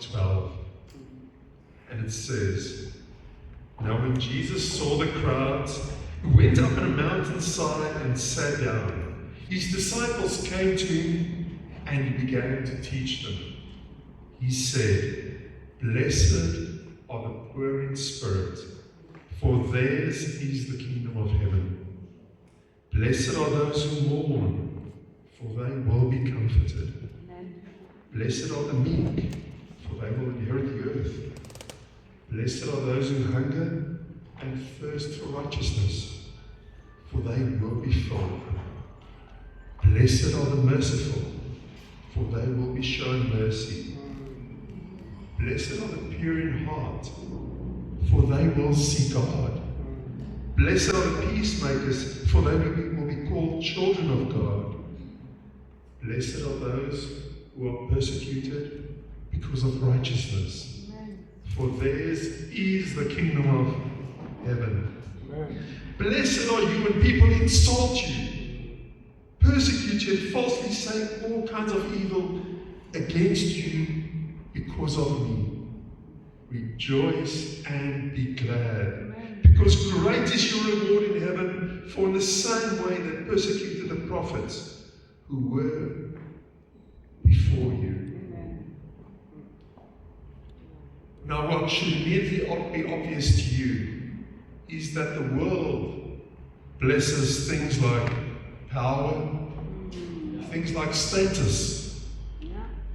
12. And it says, "Now when Jesus saw the crowds, he went up on a mountainside and sat down. His disciples came to him, and he began to teach them. He said, 'Blessed are the poor in spirit, for theirs is the kingdom of heaven. Blessed are those who mourn, for they will be comforted. Blessed are the meek, for they will inherit the earth. Blessed are those who hunger and thirst for righteousness, for they will be filled. Blessed are the merciful, for they will be shown mercy. Blessed are the pure in heart, for they will see God. Blessed are the peacemakers, for they will be called children of God. Blessed are those who are persecuted because of righteousness, for theirs is the kingdom of heaven. Amen. Blessed are you when people insult you, persecute you, and falsely say all kinds of evil against you because of me. Rejoice and be glad, because great is your reward in heaven, for in the same way they persecuted the prophets who were before you." Now, what should immediately be obvious to you is that the world blesses things like power, things like status,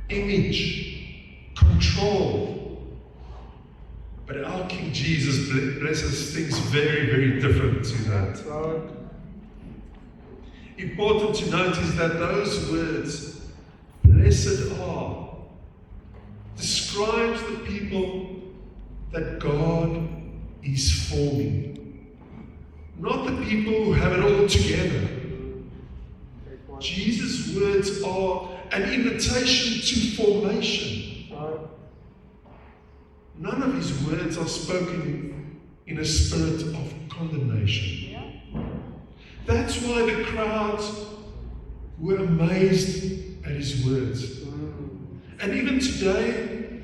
image, control. But our King Jesus blesses things very, very different to that. Important to note is that those words, "blessed are," describes the people that God is forming, not the people who have it all together. Jesus' words are an invitation to formation. None of his words are spoken in a spirit of condemnation. That's why the crowds were amazed at his words. And even today,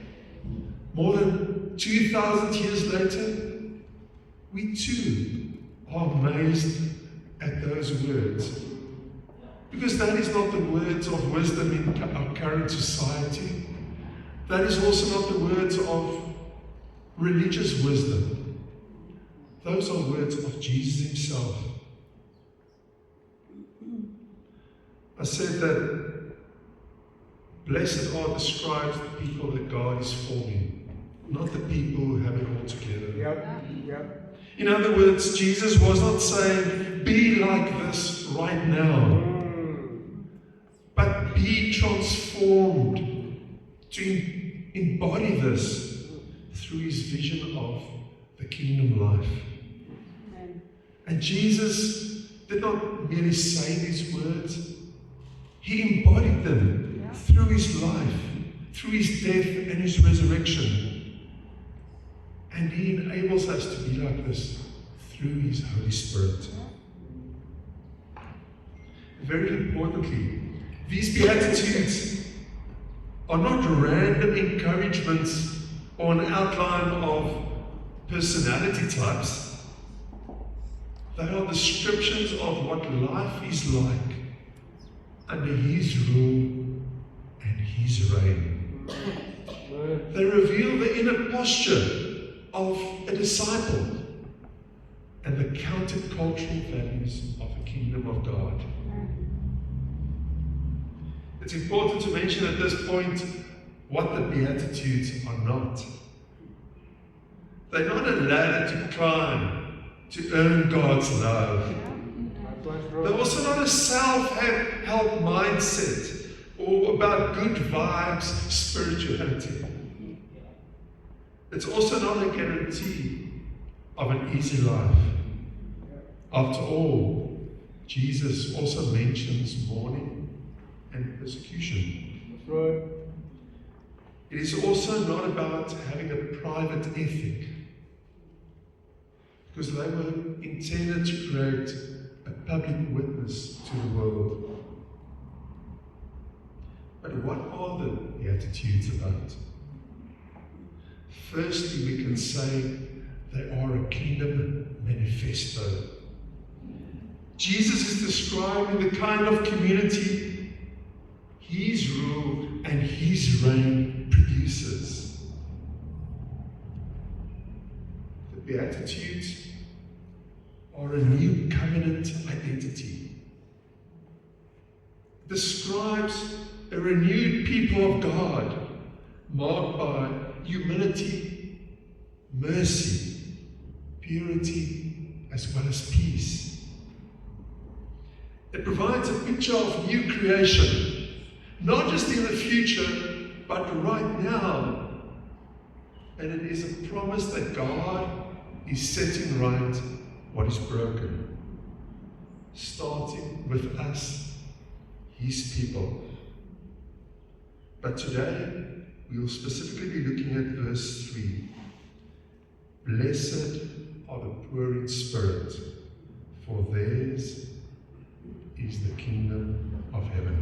more than 2,000 years later, we too are amazed at those words. Because that is not the words of wisdom in our current society. That is also not the words of religious wisdom. Those are words of Jesus himself. I said that blessed are describes the people that God is forming, not the people who have it all together. Yep. In other words, Jesus was not saying, "Be like this right now," but be transformed to embody this through his vision of the kingdom life. And Jesus did not merely say these words, he embodied them through his life, through his death and his resurrection. And he enables us to be like this through his Holy Spirit. Very importantly, these Beatitudes are not random encouragements or an outline of personality types. They are descriptions of what life is like under his rule and his reign. They reveal the inner posture of a disciple and the countercultural values of the kingdom of God. It's important to mention at this point what the Beatitudes are not. They're not a ladder to climb to earn God's love. They're also not a self-help mindset or about good vibes spirituality. It's also not a guarantee of an easy life. After all, Jesus also mentions mourning and persecution. That's right. It is also not about having a private ethic, because they were intended to create a public witness to the world. But what are the Beatitudes about? Firstly, we can say they are a kingdom manifesto. Jesus is describing the kind of community his rule and his reign produces. The Beatitudes are a new covenant identity. It describes a renewed people of God, marked by humility, mercy, purity, as well as peace. It provides a picture of new creation, not just in the future, but right now. And it is a promise that God is setting right what is broken, starting with us, his people. But today, we will specifically be looking at verse 3. Blessed are the poor in spirit, for theirs is the kingdom of heaven.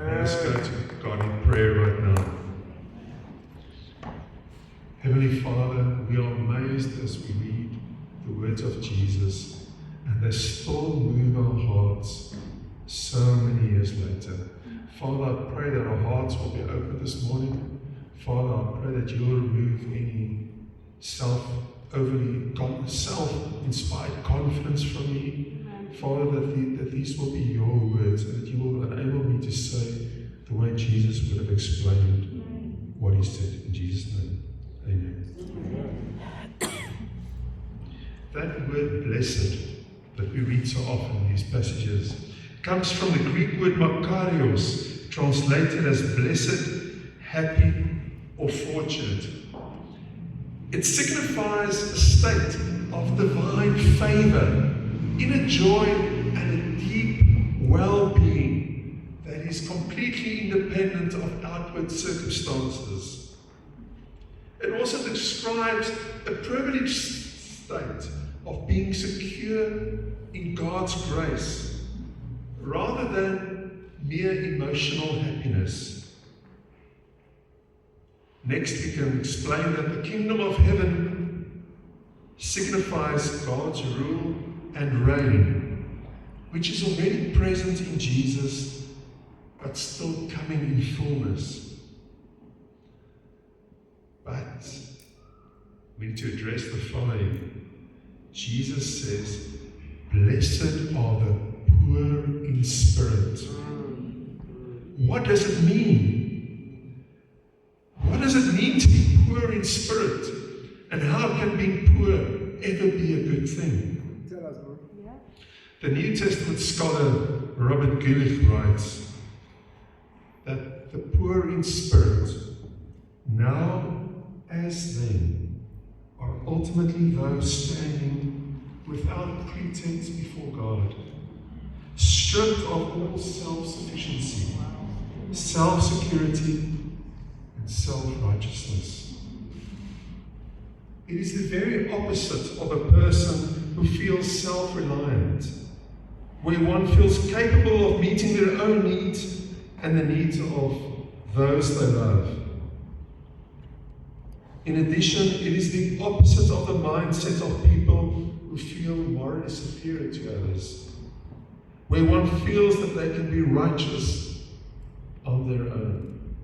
Let us go to God in prayer right now. Heavenly Father, we are amazed as we read the words of Jesus, and they still move our hearts so many years later. Father, I pray that our hearts will be open this morning. Father, I pray that you will remove any self-inspired confidence from me. Father, that these will be your words, and that you will enable me to say the way Jesus would have explained what he said. In Jesus' name, amen. That word blessed that we read so often in these passages comes from the Greek word makarios, translated as blessed, happy, or fortunate. It signifies a state of divine favor, inner joy, and a deep well-being that is completely independent of outward circumstances. It also describes a privileged state of being secure in God's grace, rather than mere emotional happiness. Next, we can explain that the kingdom of heaven signifies God's rule and reign, which is already present in Jesus, but still coming in fullness. But we need to address the following. Jesus says, blessed are the poor in spirit. What does it mean? What does it mean to be poor in spirit? And how can being poor ever be a good thing? Tell us, bro. Yeah. The New Testament scholar Robert Guelich writes that the poor in spirit, now as then, are ultimately those standing without pretense before God, stripped of all self-sufficiency, self-security, and self-righteousness. It is the very opposite of a person who feels self-reliant, where one feels capable of meeting their own needs and the needs of those they love. In addition, it is the opposite of the mindset of people who feel morally superior to others, where one feels that they can be righteous on their own.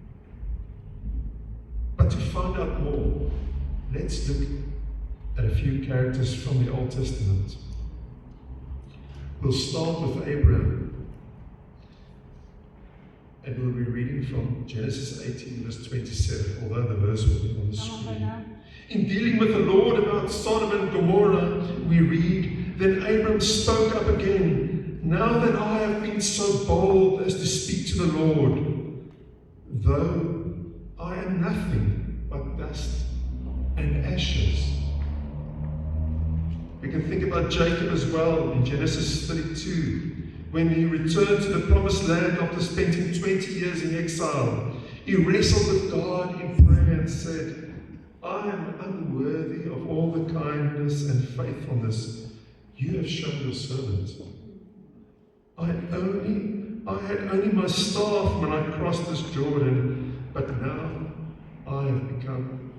But to find out more, let's look at a few characters from the Old Testament. We'll start with Abraham. And we'll be reading from Genesis 18, verse 27, although the verse will be on the screen. In dealing with the Lord about Sodom and Gomorrah, we read, then Abram spoke up again, now that I have been so bold as to speak to the Lord, though I am nothing but dust and ashes. We can think about Jacob as well in Genesis 32. When he returned to the promised land after spending 20 years in exile, he wrestled with God in prayer and said, I am unworthy of all the kindness and faithfulness you have shown your servant. I had only my staff when I crossed this Jordan, but now I have become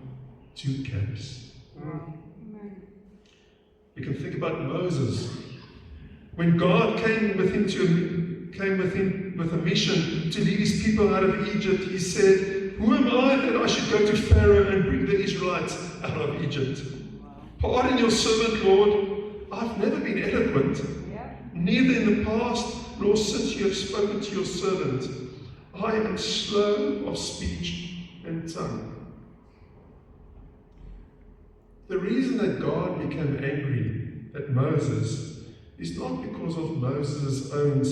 two camps. Amen. You can think about Moses. When God came with him with a mission to lead his people out of Egypt, he said, "Who am I that I should go to Pharaoh and bring the Israelites out of Egypt? Pardon your servant, Lord. I've never been eloquent, neither in the past nor since you have spoken to your servant. I am slow of speech and tongue." The reason that God became angry at Moses is not because of Moses' own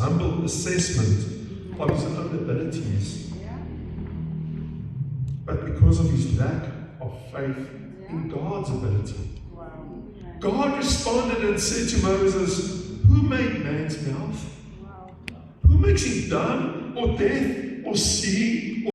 humble assessment of his own abilities, but because of his lack of faith in God's ability. God responded and said to Moses, "Who made man's mouth? Who makes him dumb or deaf or seeing